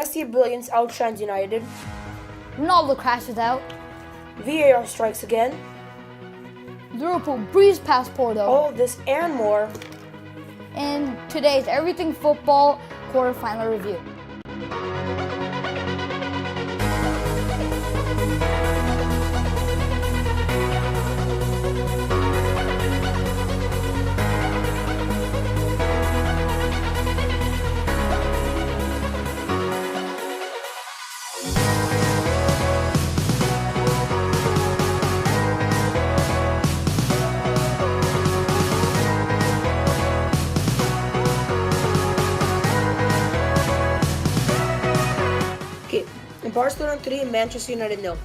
Messi brilliance outshines United. Ronaldo crashes out. VAR strikes again. Liverpool breeze past Porto. All this and more. And today's Everything Football quarterfinal review. Barcelona 3, Manchester United 0.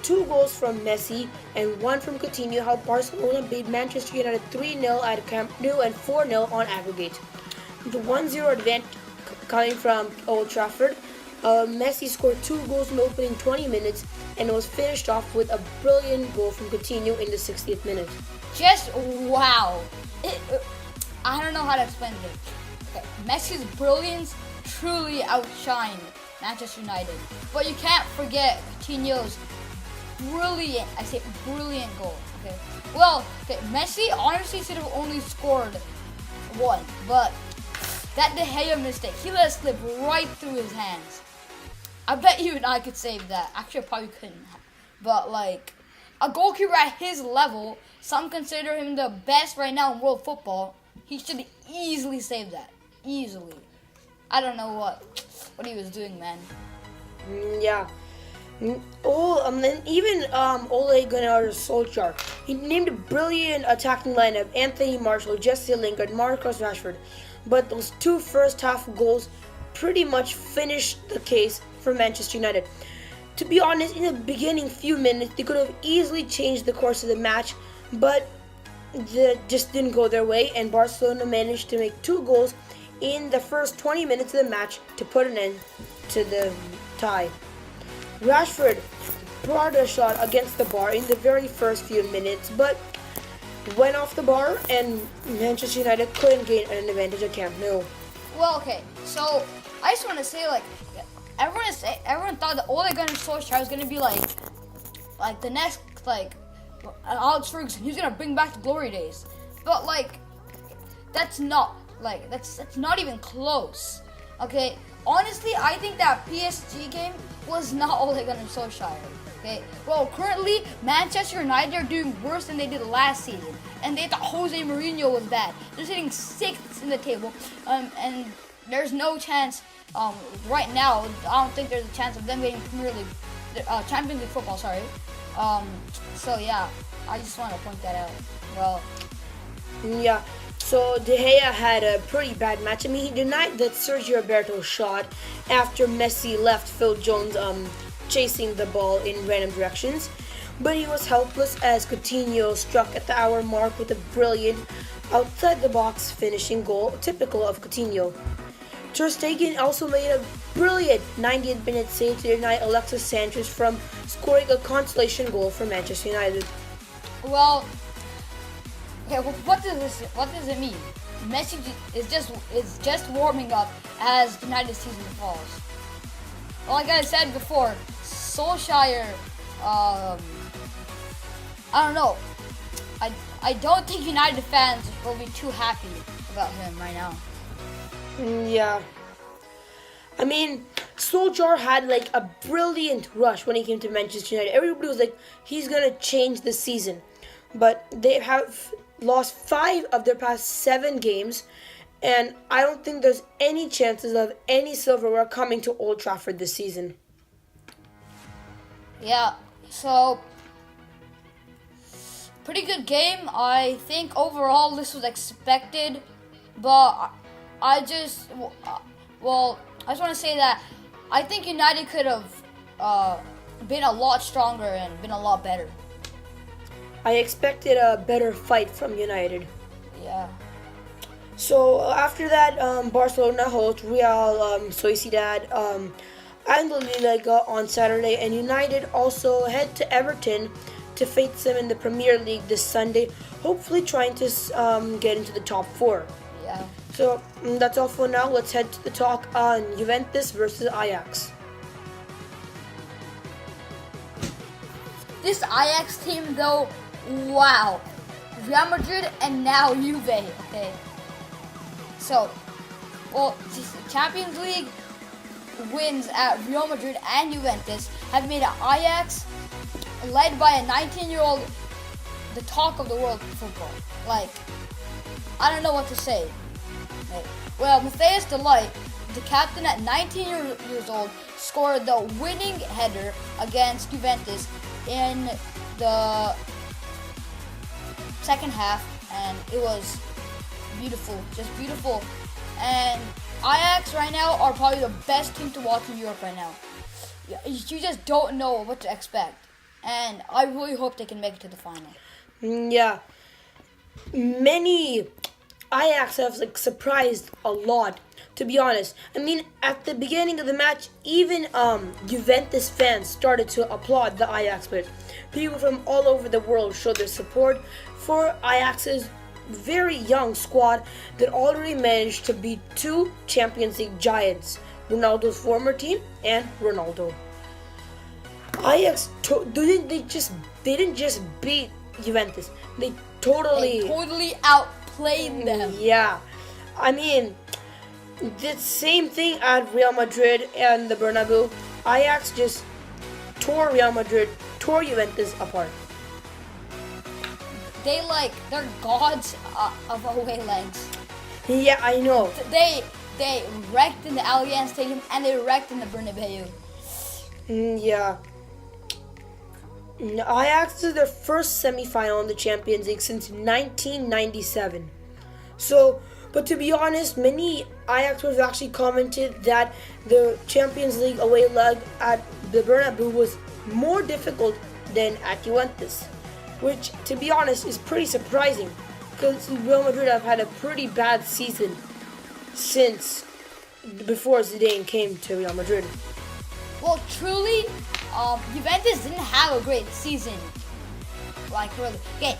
2 goals from Messi and 1 from Coutinho helped Barcelona beat Manchester United 3-0 at Camp Nou and 4-0 on aggregate. The 1-0 advantage coming from Old Trafford, Messi scored 2 goals in the opening 20 minutes and was finished off with a brilliant goal from Coutinho in the 60th minute. Just wow. I don't know how to explain it. Okay. Messi's brilliance truly outshined Manchester United. But you can't forget Coutinho's brilliant goal. Okay. Well, Messi honestly should have only scored 1, but that De Gea mistake, he let it slip right through his hands. I bet you and I could save that. Actually, I probably couldn't. But like, a goalkeeper at his level, some consider him the best right now in world football, he should easily save that. Easily. I don't know what he was doing, man. Yeah. And even Ole Gunnar Solskjaer, he named a brilliant attacking lineup: Anthony Martial, Jesse Lingard, Marcus Rashford. But those 2 first half goals pretty much finished the case for Manchester United. To be honest, in the beginning few minutes, they could have easily changed the course of the match, but it just didn't go their way, and Barcelona managed to make 2 goals in the first 20 minutes of the match to put an end to the tie. Rashford brought a shot against the bar in the very first few minutes, but went off the bar and Manchester United couldn't gain an advantage at Camp Nou. Well, okay, so I just want to say, like, everyone thought that Ole Gunnar Solskjaer was gonna be like the next Alex Ferguson. He's gonna bring back the glory days, but like that's not even close. Okay, honestly, I think that PSG game was not Ole Gunnar Solskjaer. Okay, well, currently Manchester United are doing worse than they did last season, and they thought Jose Mourinho was bad. They're sitting 6th in the table, and there's no chance right now. I don't think there's a chance of them getting Champions League football. Sorry. So yeah, I just want to point that out. Well, yeah. So De Gea had a pretty bad match. I mean, he denied that Sergio Roberto shot after Messi left Phil Jones chasing the ball in random directions. But he was helpless as Coutinho struck at the hour mark with a brilliant outside-the-box finishing goal, typical of Coutinho. Ter Stegen also made a brilliant 90th minute save to deny Alexis Sanchez from scoring a consolation goal for Manchester United. Well, okay, well, what does it mean? Messi is just warming up as United season falls. Well, like I said before, Solskjaer, I don't know. I don't think United fans will be too happy about him right now. Yeah. I mean, Solskjaer had like a brilliant rush when he came to Manchester United. Everybody was like, he's gonna change the season. But they have lost 5 of their past 7 games, and I don't think there's any chances of any silverware coming to Old Trafford this season. Yeah, so pretty good game. I think overall this was expected, but I just want to say that I think United could have been a lot stronger and been a lot better. I expected a better fight from United. Yeah. So after that, Barcelona host Real Sociedad and La Liga on Saturday, and United also head to Everton to face them in the Premier League this Sunday, hopefully trying to get into the top 4. Yeah. So that's all for now. Let's head to the talk on Juventus versus Ajax. This Ajax team, though, wow. Real Madrid and now Juve. Okay. So, well, Champions League wins at Real Madrid and Juventus have made Ajax, led by a 19-year-old, the talk of the world for football. Like, I don't know what to say. Like, well, Matthias de Ligt, the captain at 19 years old, scored the winning header against Juventus in the second half, and it was beautiful, just beautiful. And Ajax right now are probably the best team to watch in Europe right now. You just don't know what to expect, and I really hope they can make it to the final. Yeah, many Ajax have surprised a lot, to be honest. I mean, at the beginning of the match, even Juventus fans started to applaud the Ajax players. People from all over the world showed their support for Ajax's very young squad that already managed to beat two Champions League giants, Ronaldo's former team and Ronaldo. Ajax they didn't just beat Juventus. They totally outplayed them. Yeah, I mean, the same thing at Real Madrid and the Bernabeu. Ajax just tore Juventus apart. They're gods of away legs. Yeah, I know. They wrecked in the Allianz Stadium and they wrecked in the Bernabeu. Yeah. Ajax is their first semi-final in the Champions League since 1997. So, but to be honest, many Ajax players actually commented that the Champions League away leg at the Bernabeu was more difficult than at Juventus, which, to be honest, is pretty surprising because Real Madrid have had a pretty bad season since before Zidane came to Real Madrid. Well, truly, Juventus didn't have a great season. Like, really. Okay,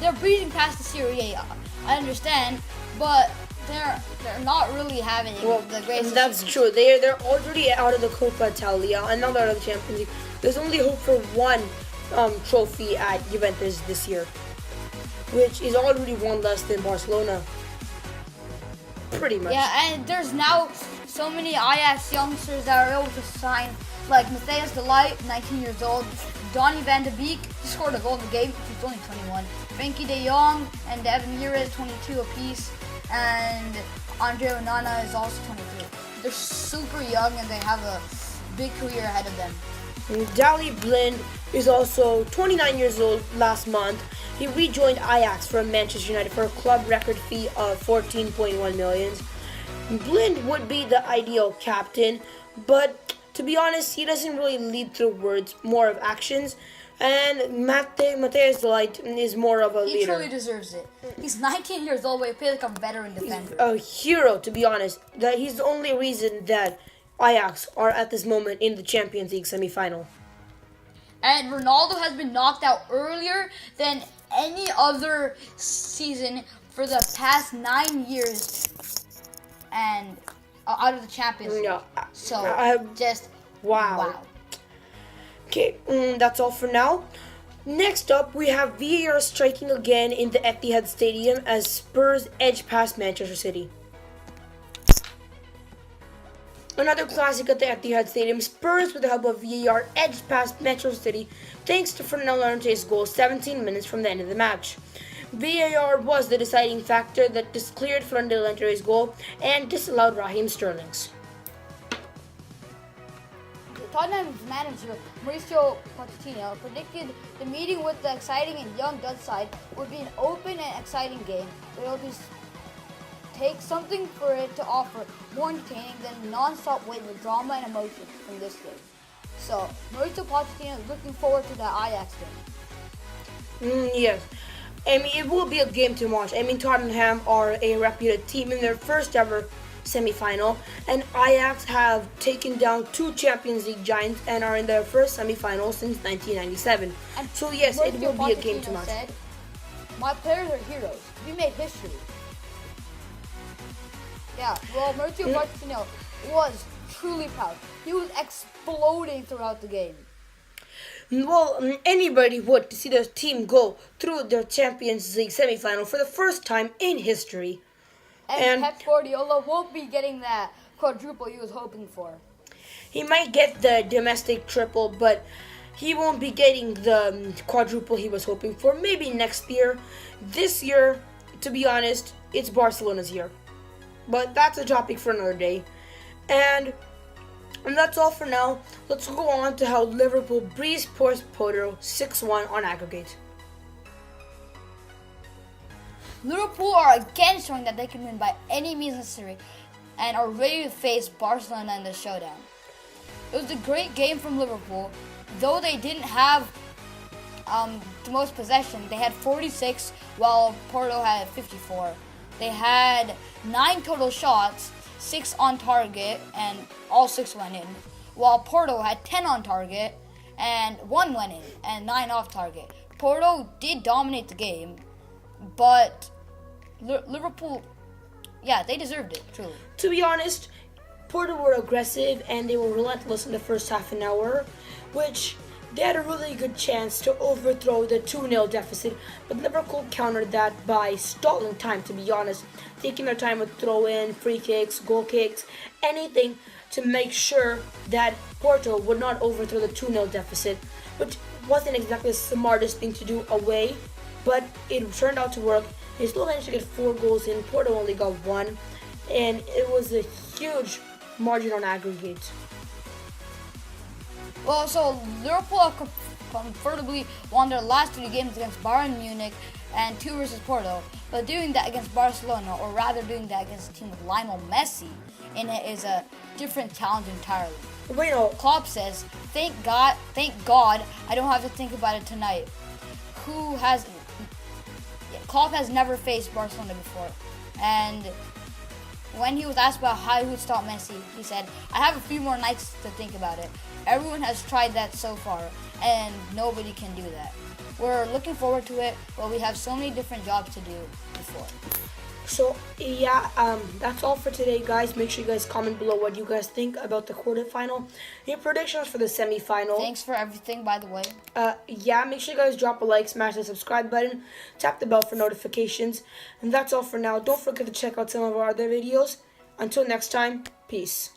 they're breezing past the Serie A, I understand, but they're not really having the greatest That's season. true. They're already out of the Coppa Italia and now they're out of the Champions League. There's only hope for one trophy at Juventus this year, which is already one less than Barcelona. Pretty much. Yeah, and there's now so many Ajax youngsters that are able to sign, like Matthias de Ligt, 19 years old, Donny van de Beek, he scored a goal in the game, he's only 21, Frenkie de Jong and Devin Mira, 22 apiece, and Andre Onana is also 23. They're super young and they have a big career ahead of them. Daley Blind is also 29 years old last month. He rejoined Ajax from Manchester United for a club record fee of 14.1 million. Blind would be the ideal captain, but to be honest, he doesn't really lead through words, more of actions. And Matthias de Ligt is more of a leader. He truly deserves it. He's 19 years old, but he plays like a veteran defender. A hero, to be honest. That he's the only reason that Ajax are at this moment in the Champions League semi-final. And Ronaldo has been knocked out earlier than any other season for the past 9 years, and out of the Champions League. No, So just wow. Okay, that's all for now. Next up, we have VAR striking again in the Etihad Stadium as Spurs edge past Manchester City. Another classic at the Etihad Stadium, Spurs with the help of VAR edged past Manchester City thanks to Fernando Llorente's goal 17 minutes from the end of the match. VAR was the deciding factor that cleared Fernando Llorente's goal and disallowed Raheem Sterling's. Tottenham's manager Mauricio Pochettino predicted the meeting with the exciting and young Dutch side would be an open and exciting game. It will take something for it to offer more entertaining than non-stop wait with drama and emotion from this game. So Mauricio Pochettino is looking forward to the Ajax game. Yes. I mean, it will be a game to watch. I mean, Tottenham are a reputed team in their first ever semi-final, and Ajax have taken down two Champions League giants and are in their first semi-final since 1997. And so yes, it will be a game to Pochettino watch. said, "My players are heroes. We made history." Yeah, well, Mauricio Pochettino was truly proud. He was exploding throughout the game. Well, anybody would to see the team go through the Champions League semifinal for the first time in history. And Pep Guardiola won't be getting that quadruple he was hoping for. He might get the domestic triple, but he won't be getting the quadruple he was hoping for. Maybe next year. This year, to be honest, it's Barcelona's year. But that's a topic for another day. And that's all for now. Let's go on to how Liverpool breezed past Porto 6-1 on aggregate. Liverpool are again showing that they can win by any means necessary and are ready to face Barcelona in the showdown. It was a great game from Liverpool, though they didn't have the most possession. They had 46 while Porto had 54. They had 9 total shots, 6 on target, and all 6 went in, while Porto had 10 on target and 1 went in and 9 off target. Porto did dominate the game, but Liverpool, yeah, they deserved it, truly. To be honest, Porto were aggressive and they were relentless in the first half an hour, which they had a really good chance to overthrow the 2-0 deficit, but Liverpool countered that by stalling time, to be honest, taking their time with throw-in, free kicks, goal kicks, anything to make sure that Porto would not overthrow the 2-0 deficit, which wasn't exactly the smartest thing to do away, but it turned out to work. They still managed to get 4 goals in. Porto only got 1, and it was a huge margin on aggregate. Well, so Liverpool have comfortably won their last 3 games against Bayern Munich and 2 versus Porto, but doing that against Barcelona, or rather doing that against a team with Lionel Messi in it, is a different challenge entirely. Wait, no. Klopp says, thank God, I don't have to think about it tonight. Klopp has never faced Barcelona before, and when he was asked about how he would stop Messi, he said, I have a few more nights to think about it. Everyone has tried that so far, and nobody can do that. We're looking forward to it, but we have so many different jobs to do before. So, yeah, that's all for today, guys. Make sure you guys comment below what you guys think about the quarterfinal. Your predictions for the semifinal. Thanks for everything, by the way. Yeah, make sure you guys drop a like, smash the subscribe button, tap the bell for notifications. And that's all for now. Don't forget to check out some of our other videos. Until next time, peace.